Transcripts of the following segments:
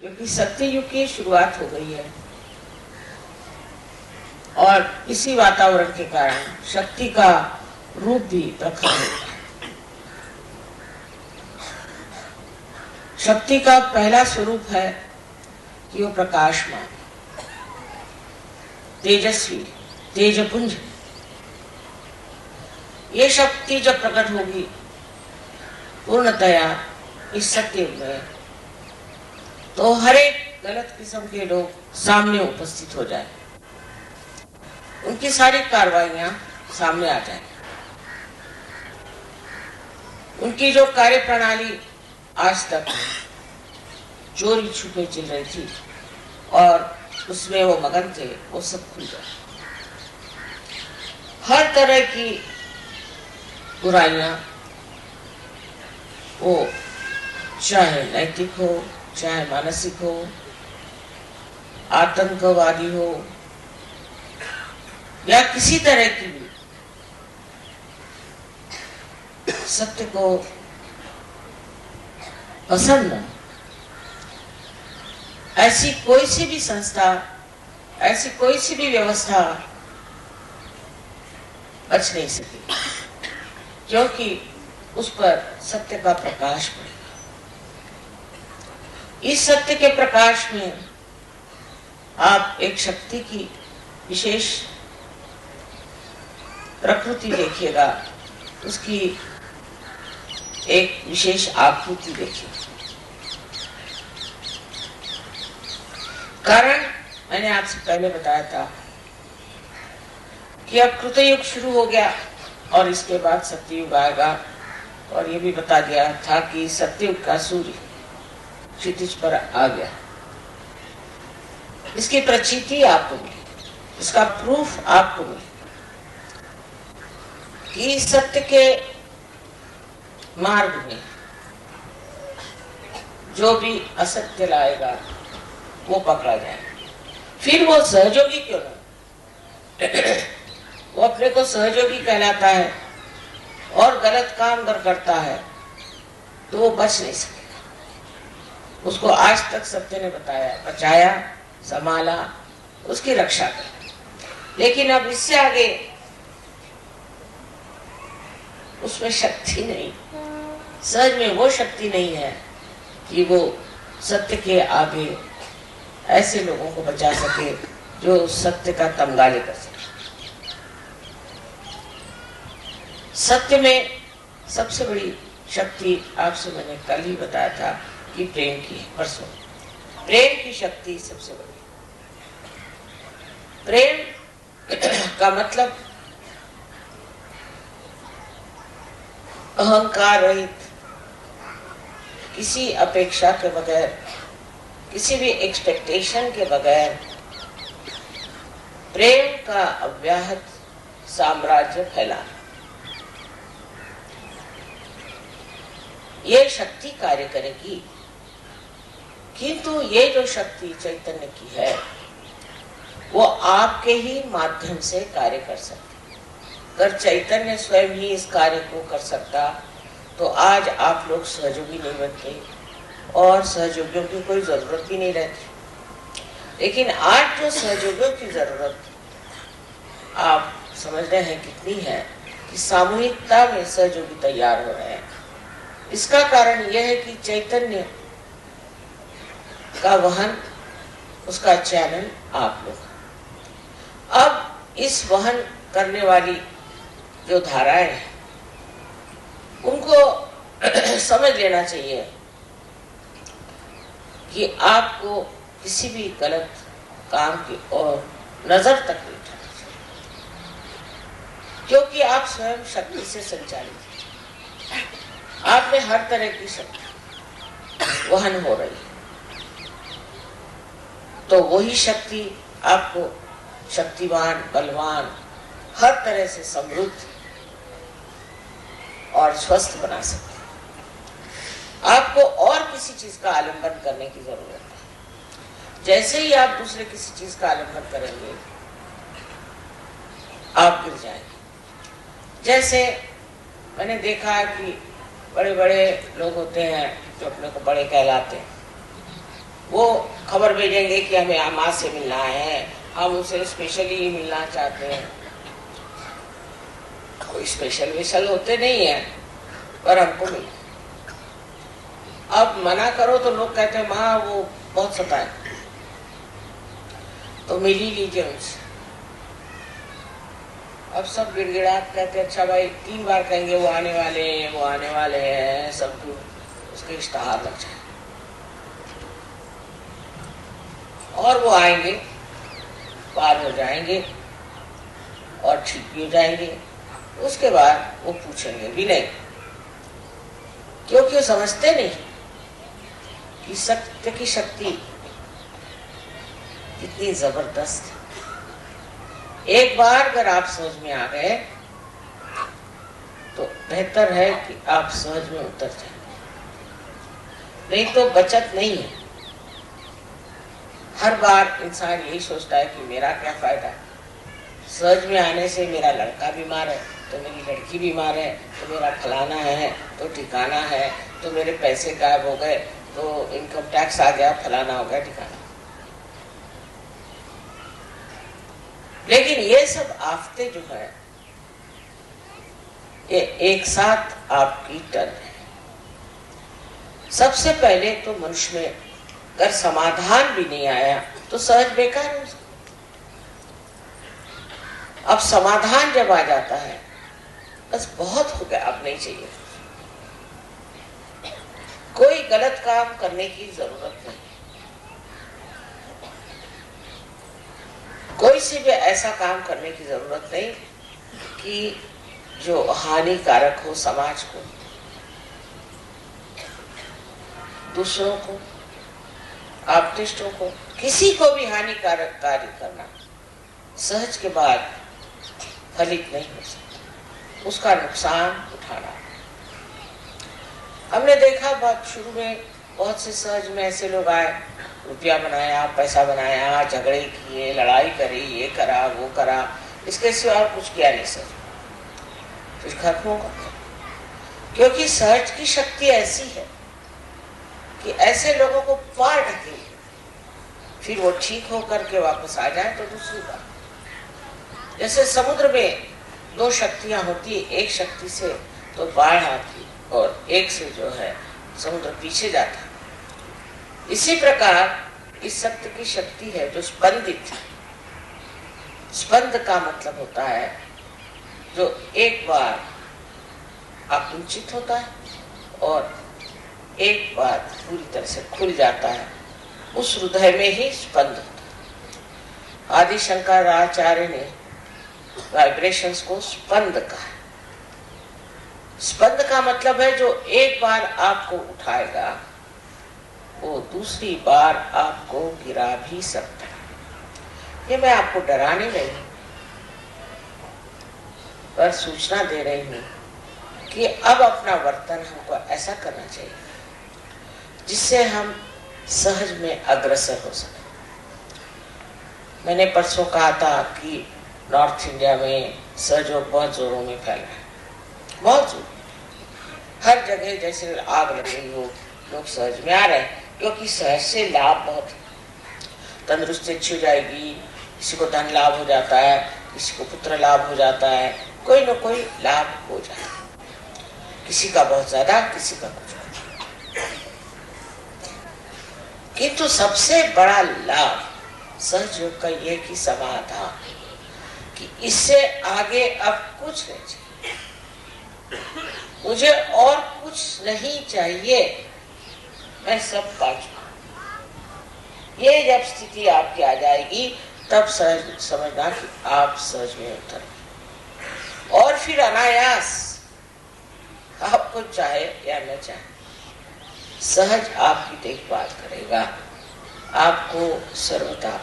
क्योंकि सत्ययुग की शुरुआत हो गई है और इसी वातावरण के कारण शक्ति का रूप भी प्रखर होता है। शक्ति का पहला स्वरूप है कि वो प्रकाशमान, तेजस्वी, तेजपुंज। ये शक्ति जब प्रकट होगी पूर्णतया इस सत्य में, तो हर एक गलत किस्म के लोग सामने उपस्थित हो जाए, उनकी सारी कार्रवाइयां सामने आ जाए। उनकी जो कार्य प्रणाली आज तक चोरी छुपे चल रही थी और उसमें वो मगन थे, वो सब खुल जाए। हर तरह की बुराइयां, वो चाहे नैतिक हो, चाहे मानसिक हो, आतंकवादी हो या किसी तरह की भी, सत्य को पसंद न, ऐसी कोई सी भी संस्था, ऐसी कोई सी भी व्यवस्था बच नहीं सकी, क्योंकि उस पर सत्य का प्रकाश पड़ेगा। इस सत्य के प्रकाश में आप एक शक्ति की विशेष प्रकृति देखिएगा, उसकी एक विशेष आकृति देखिए। कारण मैंने आपसे पहले बताया था कि अब कृतयुग शुरू हो गया और इसके बाद सत्ययुग आएगा, और ये भी बता दिया था कि सत्ययुग का सूर्य क्षितिज पर आ गया। इसकी प्रचिति आपको मिली, इसका प्रूफ आपको मिली कि सत्य के मार्ग में जो भी असत्य लाएगा वो पकड़ा जाएगा। फिर वो सहयोगी क्यों ना, वो अपने को सहयोगी कहलाता है और गलत काम अगर करता है तो वो बच नहीं सकेगा। उसको आज तक सत्य ने बताया, बचाया, संभाला, उसकी रक्षा कर। लेकिन अब इससे आगे उसमें शक्ति नहीं, सहज में वो शक्ति नहीं है कि वो सत्य के आगे ऐसे लोगों को बचा सके जो सत्य का तमगाले कर सके। सत्य में सबसे बड़ी शक्ति आपसे मैंने कल ही बताया था कि प्रेम की है, परसों। प्रेम की शक्ति सबसे बड़ी। प्रेम का मतलब अहंकार रहित, किसी अपेक्षा के बगैर, किसी भी एक्सपेक्टेशन के बगैर प्रेम का अव्याहत साम्राज्य फैलाना, ये शक्ति कार्य करेगी। किंतु ये जो शक्ति चैतन्य की है वो आपके ही माध्यम से कार्य कर सकती। अगर चैतन्य स्वयं ही इस कार्य को कर सकता तो आज आप लोग सहयोगी नहीं बनते और सहयोगियों की कोई जरूरत भी नहीं रहती। लेकिन आज जो सहयोगियों की जरूरत आप समझ रहे हैं कितनी है, कि सामूहिकता में सहयोगी तैयार हो रहे हैं। इसका कारण यह है कि चैतन्य का वहन, उसका चैनल आप लोग। अब इस वहन करने वाली जो धाराएं हैं उनको समझ लेना चाहिए कि आपको किसी भी गलत काम की ओर नजर तक नहीं उठाना चाहिए, क्योंकि आप स्वयं शक्ति से संचालित हैं। आप में हर तरह की शक्ति वहन हो रही है, तो वही शक्ति आपको शक्तिवान, बलवान, हर तरह से समृद्ध और स्वस्थ बना सकती है। आपको और किसी चीज का आलंबन करने की जरूरत है। जैसे ही आप दूसरे किसी चीज का आलंबन करेंगे आप गिर जाएंगे। जैसे मैंने देखा है कि बड़े बड़े लोग होते हैं जो अपने को बड़े कहलाते हैं, वो खबर भेजेंगे कि हमें माँ से मिलना है, हम उनसे स्पेशली मिलना चाहते हैं। कोई स्पेशल होते नहीं है, पर हमको मिल। अब मना करो तो लोग कहते हैं माँ वो बहुत सताए, तो मिल ही लीजिए उनसे। अब सब गिड़गिड़ात कहते अच्छा भाई, 3 बार कहेंगे वो आने वाले हैं, वो आने वाले हैं, सब उसके इश्तहार लग जाए और वो आएंगे, पार हो जाएंगे और ठीक भी हो जाएंगे। उसके बाद वो पूछेंगे भी नहीं, क्योंकि वो समझते नहीं कि सत्य की शक्ति कितनी जबरदस्त है। एक बार अगर आप समझ में आ गए तो बेहतर है कि आप समझ में उतर जाए, नहीं तो बचत नहीं है। हर बार इंसान यही सोचता है कि मेरा क्या फायदा है, समझ में आने से मेरा लड़का बीमार है तो मेरी लड़की बीमार है, तो मेरा फलाना है तो ठिकाना है, तो मेरे पैसे गायब हो गए, तो इनकम टैक्स आ गया, फलाना हो गया, ठिकाना। लेकिन ये सब आफतें जो है ये एक साथ आपकी टर्न है। सबसे पहले तो मनुष्य में अगर समाधान भी नहीं आया तो सहज बेकार हो सकता। अब समाधान जब आ जाता है बस बहुत हो गया, अब नहीं चाहिए। कोई गलत काम करने की जरूरत नहीं, कोई से भी ऐसा काम करने की जरूरत नहीं कि जो हानिकारक हो समाज को, दूसरों को, आप्तिष्टों को, किसी को भी हानिकारक कार्य करना सहज के बाद फलित नहीं हो सकता, उसका नुकसान उठाना। हमने देखा बहुत शुरू में बहुत से सहज में ऐसे लोग आए, रुपया बनाया, पैसा बनाया, झगड़े किए, लड़ाई करी, ये करा वो करा, इसके सिवा और कुछ किया नहीं सहज, फिर खत्म होगा। क्योंकि सहज की शक्ति ऐसी है कि ऐसे लोगों को पार ढकेले, फिर वो ठीक होकर के वापस आ जाए तो दूसरी बात। जैसे समुद्र में 2 शक्तियां होती, एक शक्ति से तो बाढ़ आती और एक से जो है समुद्र पीछे जाता। इसी प्रकार इस सत्य की शक्ति है जो स्पंदित है। स्पंद का मतलब होता है जो एक बार आकुंचित होता है और एक बार पूरी तरह से खुल जाता है, उस हृदय में ही स्पंद होता है। आदि शंकराचार्य ने वाइब्रेशंस को स्पंद कहा। स्पंद का मतलब है जो एक बार आपको उठाएगा वो दूसरी बार आपको गिरा भी सकता है। ये मैं आपको डराने नहीं पर सूचना दे रही हूं कि अब अपना वर्तन हमको ऐसा करना चाहिए जिससे हम सहज में अग्रसर हो सके। मैंने परसों कहा था कि नॉर्थ इंडिया में सहयोग बहुत जोरों में फैल रहा है, बहुत जोर, हर जगह जैसे आग लग रही हो, लोग सहज में आ रहे हैं क्योंकि सहज से लाभ बहुत है। तंदुरुस्ती अच्छी हो जाएगी, किसी को धन लाभ हो जाता है, किसी को पुत्र लाभ हो जाता है, कोई न कोई लाभ हो जाता है, किसी का बहुत ज्यादा, किसी का कुछ। किंतु सबसे बड़ा लाभ सहयोग का ये कि समाधान, कि इससे आगे अब कुछ नहीं चाहिए, मुझे और कुछ नहीं चाहिए, मैं सब पा चुका। ये जब स्थिति आपकी आ जाएगी तब सहज समझना कि आप सहज में उतर, और फिर अनायास आपको चाहे या न चाहे सहज आपकी देखभाल करेगा, आपको सर्वथा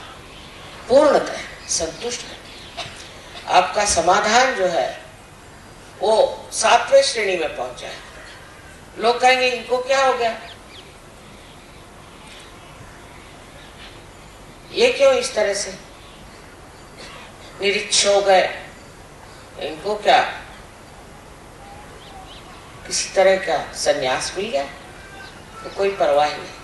पूर्णतः संतुष्ट करेगा। आपका समाधान जो है वो 7वें श्रेणी में पहुंचा है। लोग कहेंगे इनको क्या हो गया, ये क्यों इस तरह से निरीक्ष हो गए, इनको क्या किसी तरह का संन्यास मिल गया? तो कोई परवाह नहीं।